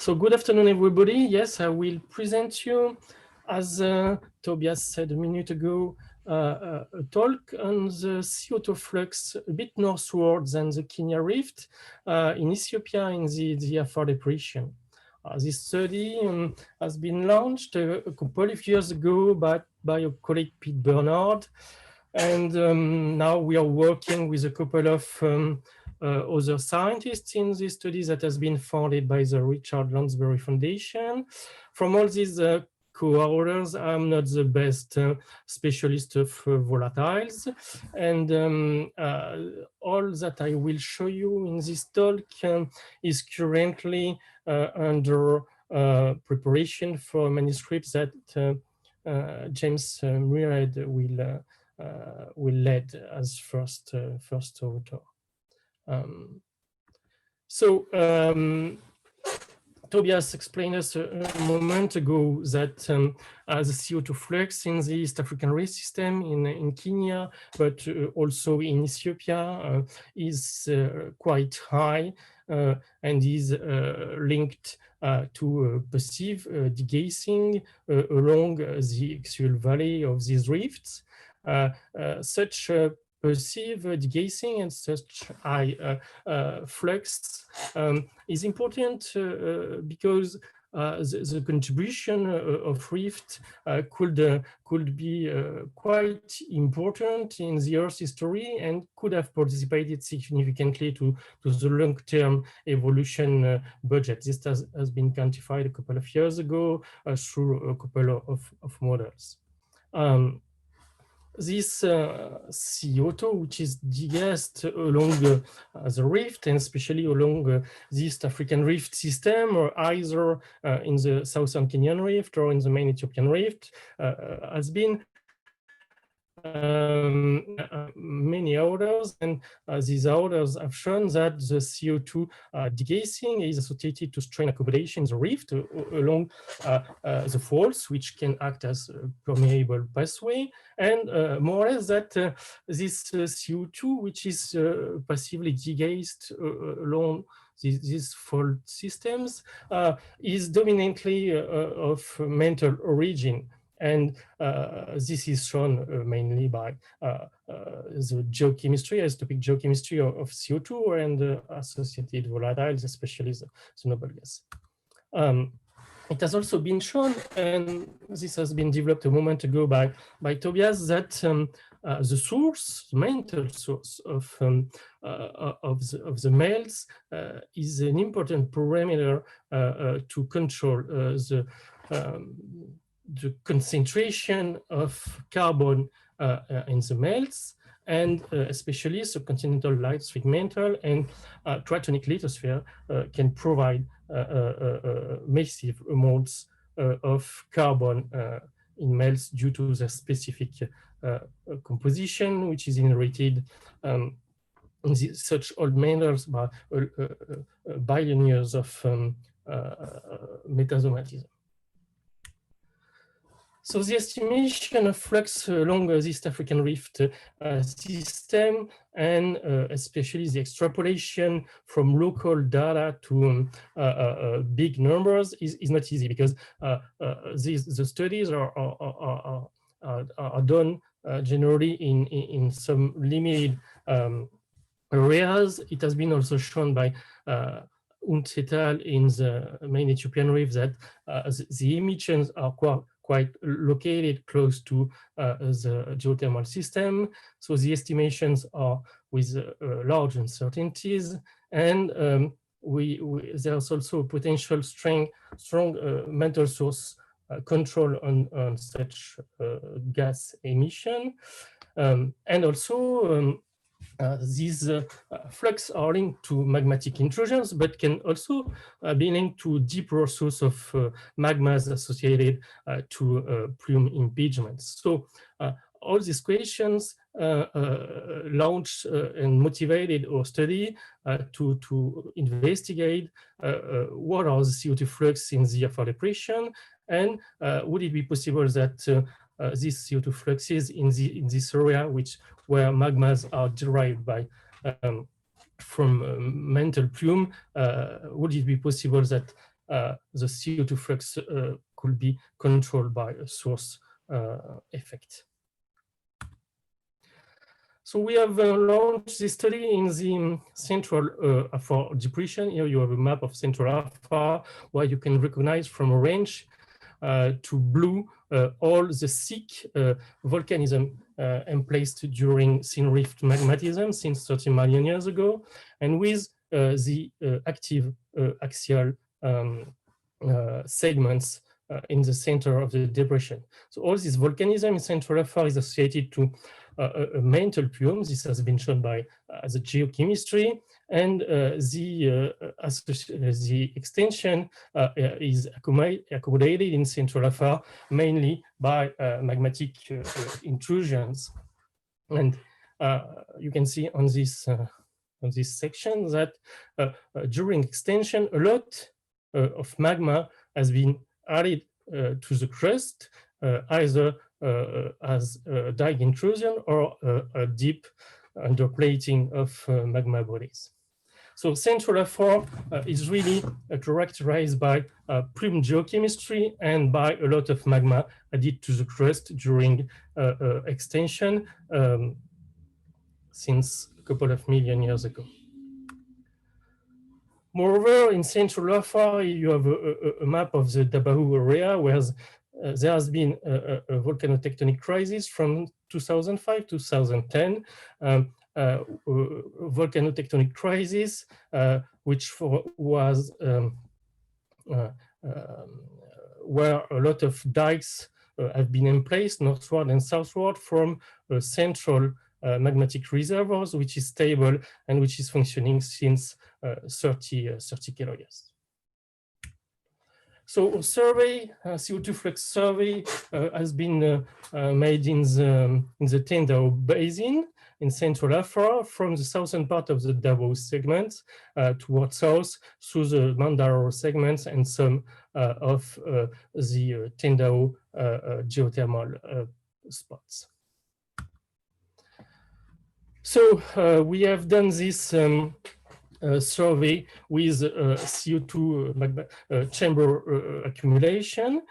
So good afternoon, everybody. Yes, I will present you, as Tobias said a minute ago, a talk on the CO₂ flux a bit northward than the Kenya Rift in Ethiopia in the Afar depression. This study has been launched a couple of years ago by a colleague, Pete Bernard, and now we are working with a couple of other scientists in this study that has been funded by the Richard Lansbury Foundation. From all these co-authors, I'm not the best specialist of volatiles, and all that I will show you in this talk is currently under preparation for manuscripts that James Murad will lead as first author. Tobias explained us a moment ago that the CO₂ flux in the East African Rift system in Kenya, but also in Ethiopia, is quite high and is linked to perceived degassing along the axial valley of these rifts. Such perceived degassing and such high flux is important because the contribution of rift could be quite important in the Earth's history and could have participated significantly to the long-term evolution budget. This has been quantified a couple of years ago through a couple of models. This CO₂, which is degassed along the rift, and especially along the East African Rift system, or either in the Southern Kenyan Rift or in the main Ethiopian Rift, has been many orders, and these orders have shown that the CO₂ degassing is associated to strain accumulation in the rift along the faults, which can act as a permeable pathway, and more or less that this CO₂, which is passively degassed along these fault systems, is dominantly of mental origin. And this is shown mainly by the geochemistry, isotopic geochemistry of CO₂ and associated volatiles, especially the noble gas. It has also been shown, and this has been developed a moment ago by Tobias, that the source, the mental source of the males is an important parameter to control the concentration of carbon in the males, and especially the continental light segmental and tritonic lithosphere can provide massive amounts of carbon in males due to the specific composition, which is inherited in such old minerals by billion years of metasomatism. So the estimation of flux along the East African Rift system, and especially the extrapolation from local data to big numbers is not easy, because the studies are done generally in some limited areas. It has been also shown by Unt et al. In the main Ethiopian Rift that the emissions are quite located close to the geothermal system. So the estimations are with large uncertainties, and there's also a potential strong mental source control on such gas emission. And also these flux are linked to magmatic intrusions, but can also be linked to deeper source of magmas associated to plume impeachments. So all these questions launched and motivated our study to investigate what are the CO₂ flux in the Afar depression, and would it be possible that these CO₂ fluxes in this area, where magmas are derived from mantle plume, would it be possible that the CO2 flux could be controlled by a source effect. So we have launched this study in the central Afar depression. Here you have a map of central Afar, where you can recognize from orange to blue all the thick volcanism emplaced during thin rift magmatism since 30 million years ago, and with the active axial segments in the center of the depression. So all this volcanism in central Afar is associated to a mantle plume. This has been shown by the geochemistry, and the extension is accommodated in central Afar mainly by magmatic intrusions. And you can see on this section that during extension, a lot of magma has been added to the crust, either as a dike intrusion or a deep underplating of magma bodies. So central Afar is really characterized by plume geochemistry and by a lot of magma added to the crust during extension since a couple of million years ago. Moreover, in central Afar, you have a map of the Dabahu area, where there has been a volcanotectonic crisis from 2005 to 2010, volcanotectonic crisis, which was where a lot of dikes have been in place northward and southward from central magmatic reservoirs, which is stable and which is functioning since 30 kiloyears. So a survey, CO2 flux survey, has been made in the Tendao Basin in central Afar from the southern part of the Davao segment towards south through the Mandaro segments and some of the Tendao geothermal spots. So we have done this survey with CO2 chamber accumulation.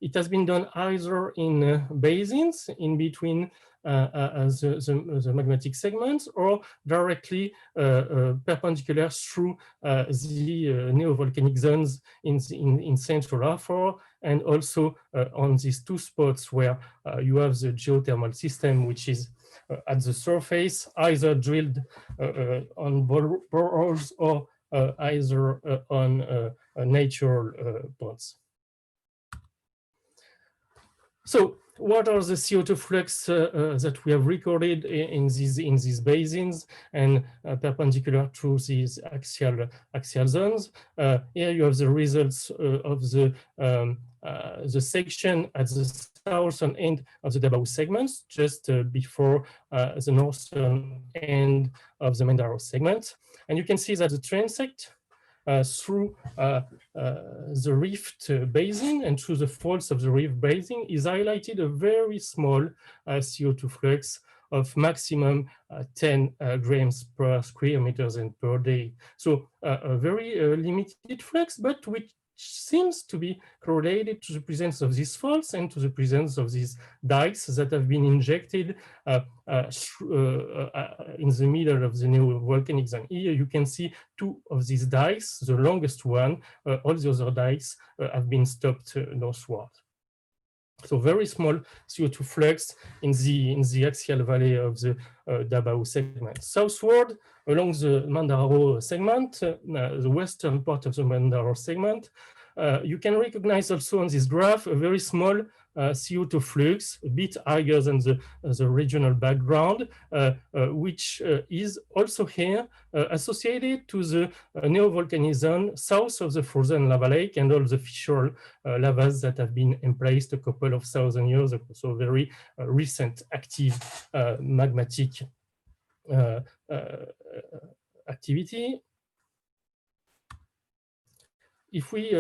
It has been done either in basins in between the magmatic segments, or directly perpendicular through the neovolcanic zones in central Afar, and also on these two spots where you have the geothermal system, which is at the surface, either drilled on boreholes or either on natural ponds. So what are the CO2 flux that we have recorded in these basins and perpendicular to these axial zones? Here you have the results of the section at the southern end of the Davao segments, just before the northern end of the Mandaro segment. And you can see that the transect through the rift basin and through the faults of the rift basin is highlighted a very small CO2 flux of maximum 10 grams per square meters and per day. So a very limited flux, but which seems to be correlated to the presence of these faults and to the presence of these dikes that have been injected in the middle of the new volcanic zone. Here you can see two of these dikes, the longest one. All the other dikes have been stopped northward. So very small CO2 flux in the axial valley of the Davao segment. Southward, along the Mandaro segment, the western part of the Mandaro segment, you can recognize also on this graph a very small CO2 flux, a bit higher than the regional background, which is also here associated to the neovolcanism south of the frozen lava lake and all the fissural lavas that have been emplaced a couple of thousand years ago. So very recent active magmatic activity. If we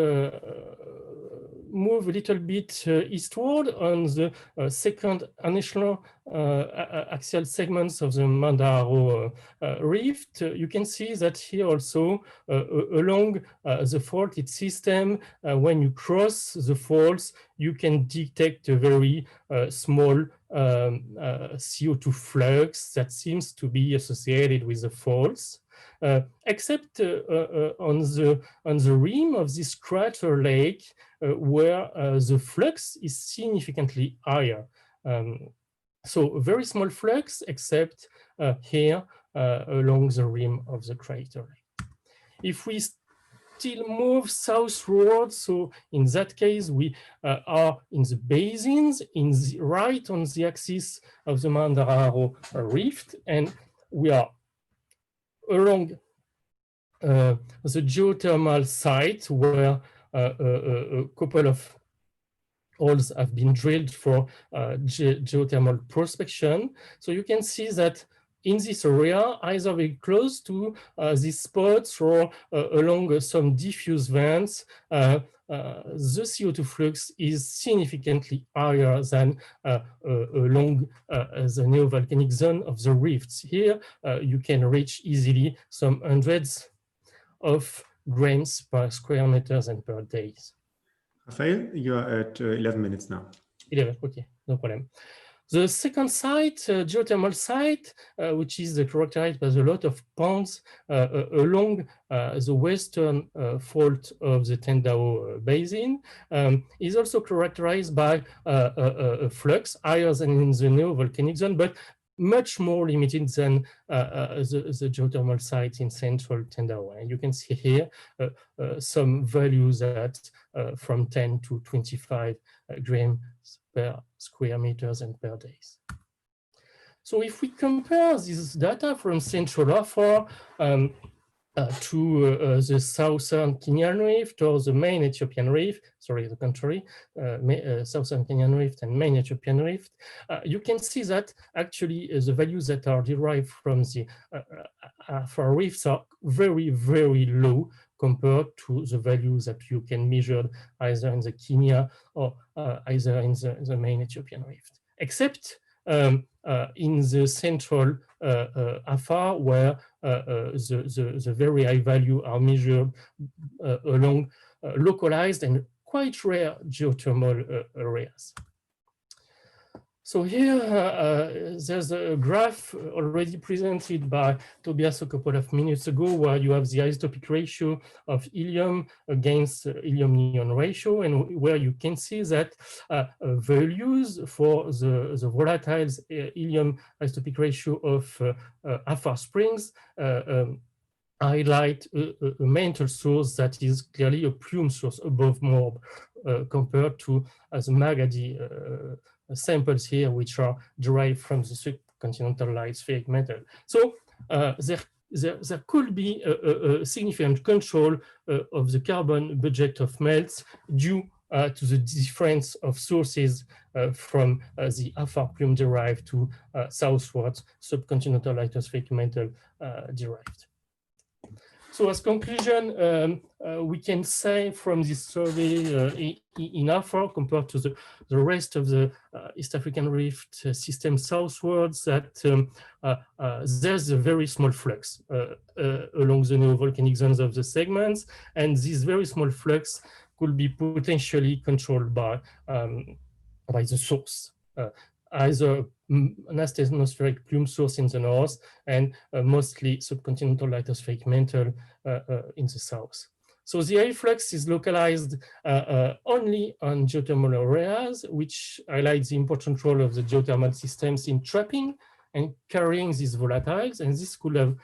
move a little bit eastward on the second initial axial segments of the Mandaro rift, you can see that here also along the faulted system, when you cross the faults, you can detect a very small CO₂ flux that seems to be associated with the faults. Except on the rim of this crater lake, where the flux is significantly higher. So a very small flux, except here along the rim of the crater. If we still move southward, so in that case, we are in the basins, right on the axis of the Mandaro rift, and we are along the geothermal site where a couple of holes have been drilled for geothermal prospection. So you can see that in this area, either very close to these spots or along some diffuse vents, the CO₂ flux is significantly higher than along the neovolcanic zone of the rifts. Here, you can reach easily some hundreds of grams per square meters and per days. Raphael, you are at 11 minutes now. 11, okay, no problem. The second site, geothermal site, which is characterized by a lot of ponds along the western fault of the Tendao Basin, is also characterized by a flux higher than in the neovolcanic zone, but much more limited than the geothermal site in central Tendao. And you can see here some values that from 10 to 25 grams per square meters and per days. So if we compare this data from central Afar to the southern Kenyan rift or the main Ethiopian rift, sorry, the contrary, southern Kenyan rift and main Ethiopian rift, you can see that actually the values that are derived from the Afar rifts are very, very low compared to the values that you can measure either in the Kenya or either in the main Ethiopian rift, except in the central Afar, where the very high value are measured along localized and quite rare geothermal areas. So here, there's a graph already presented by Tobias a couple of minutes ago, where you have the isotopic ratio of helium against helium-neon ratio, and where you can see that values for the volatile helium isotopic ratio of Afar Springs highlight a mantle source that is clearly a plume source above MORB compared to the Magadi samples here, which are derived from the subcontinental light spheric metal. So there could be a significant control of the carbon budget of melts due to the difference of sources from the Afar plume derived to southwards subcontinental lithospheric metal derived. So as conclusion, we can say from this survey in Afar compared to the rest of the East African rift system southwards that there's a very small flux along the neovolcanic zones of the segments, and this very small flux could be potentially controlled by the source. Either an asthenospheric plume source in the north and mostly subcontinental lithospheric mantle in the south. So the high flux is localized only on geothermal areas, which highlights the important role of the geothermal systems in trapping and carrying these volatiles, and this could have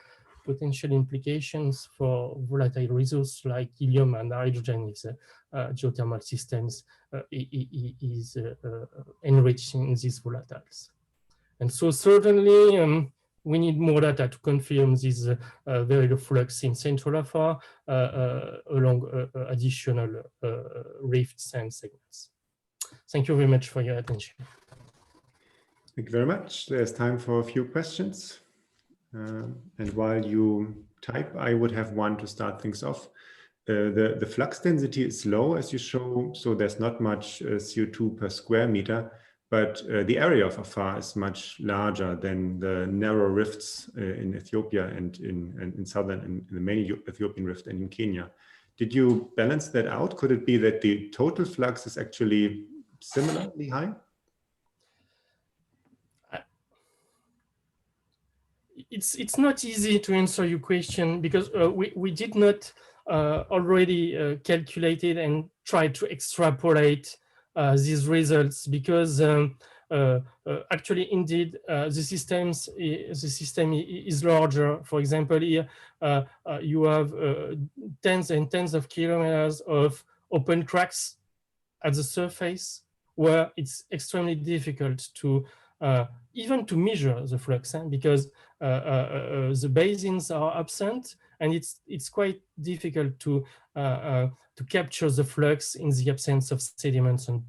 potential implications for volatile resources like helium and hydrogen if the geothermal systems is enriching these volatiles. And so certainly we need more data to confirm this very low flux in central Afar along additional rifts and segments. Thank you very much for your attention. Thank you very much. There's time for a few questions. And while you type, I would have one to start things off. the flux density is low, as you show, so there's not much CO2 per square meter, but the area of Afar is much larger than the narrow rifts in Ethiopia and in southern and in the main Ethiopian rift and in Kenya. Did you balance that out? Could it be that the total flux is actually similarly high? It's not easy to answer your question because we did not already calculated and try to extrapolate these results because actually indeed the system is larger. For example, here you have tens and tens of kilometers of open cracks at the surface where it's extremely difficult to even to measure the flux, because the basins are absent, and it's quite difficult to capture the flux in the absence of sediments and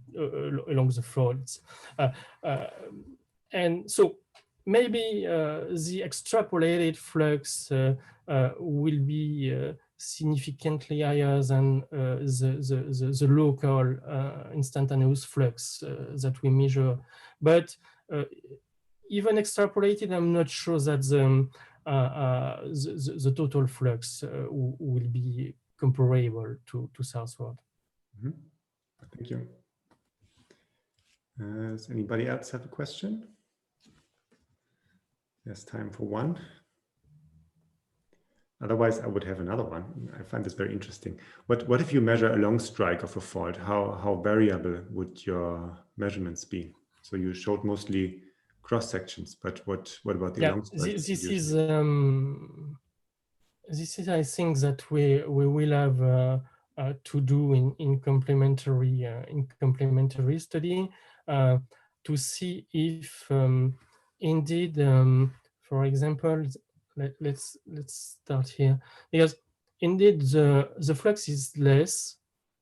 along the faults. And so maybe the extrapolated flux will be significantly higher than the local instantaneous flux that we measure. But even extrapolated, I'm not sure that the total flux will be comparable to southward. Mm-hmm. Thank you. Does anybody else have a question? There's time for one. Otherwise, I would have another one. I find this very interesting. What if you measure a long strike of a fault? How variable would your measurements be? So you showed mostly cross sections, but what about the long strike? This is, I think, that we will have to do in complementary study to see if indeed, for example, let's start here, because indeed the flux is less,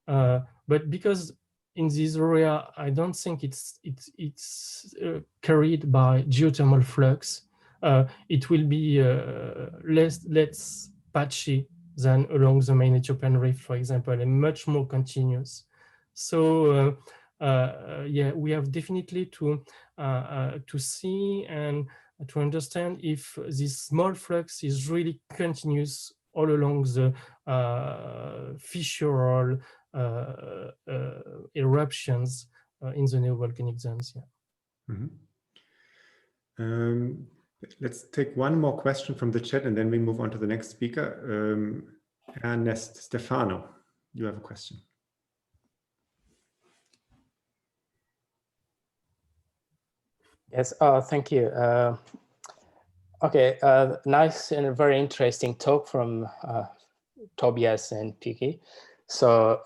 but because in this area I don't think it's carried by geothermal flux, it will be less patchy than along the main Ethiopian rift, for example, and much more continuous. So yeah, we have definitely to see and to understand if this small flux is really continuous all along the fissural eruptions in the neovolcanic zones. Yeah. Mm-hmm. Let's take one more question from the chat and then we move on to the next speaker. Ernest Stefano, you have a question. Yes, thank you. Okay, nice and very interesting talk from Tobias and Pik. So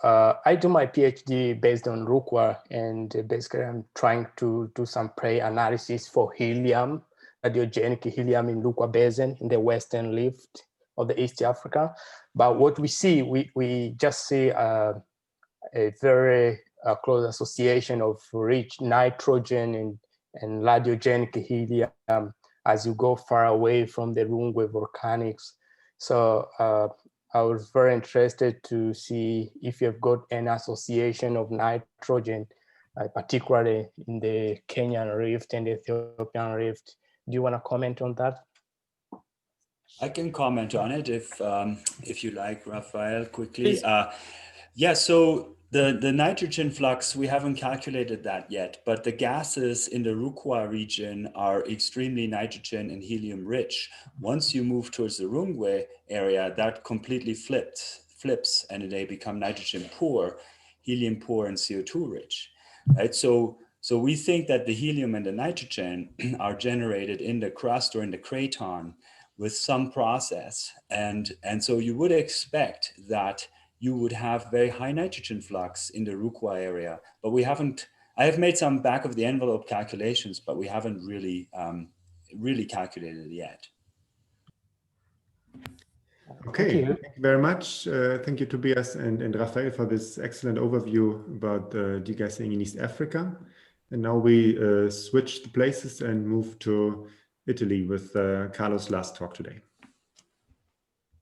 I do my PhD based on Rukwa, and basically I'm trying to do some pre-analysis for helium, radiogenic helium in Rukwa Basin in the Western Rift of the East Africa. But what we see, we just see a very close association of rich nitrogen and radiogenic helium as you go far away from the Rungwe volcanics. So I was very interested to see if you've got an association of nitrogen, particularly in the Kenyan rift and the Ethiopian rift. Do you want to comment on that? I can comment on it if you like, Raphael, quickly. Yeah, so the nitrogen flux, we haven't calculated that yet, but the gases in the Rukwa region are extremely nitrogen and helium rich. Once you move towards the Rungwe area, that completely flips and they become nitrogen poor, helium poor, and CO2 rich, right? So we think that the helium and the nitrogen are generated in the crust or in the craton with some process. And so you would expect that you would have very high nitrogen flux in the Rukwa area, but we haven't, I have made some back of the envelope calculations, but we haven't really, really calculated it yet. Okay, thank you very much. Thank you, Tobias and Raphael, for this excellent overview about degassing in East Africa. And now we switch the places and move to Italy with Carlos' last talk today.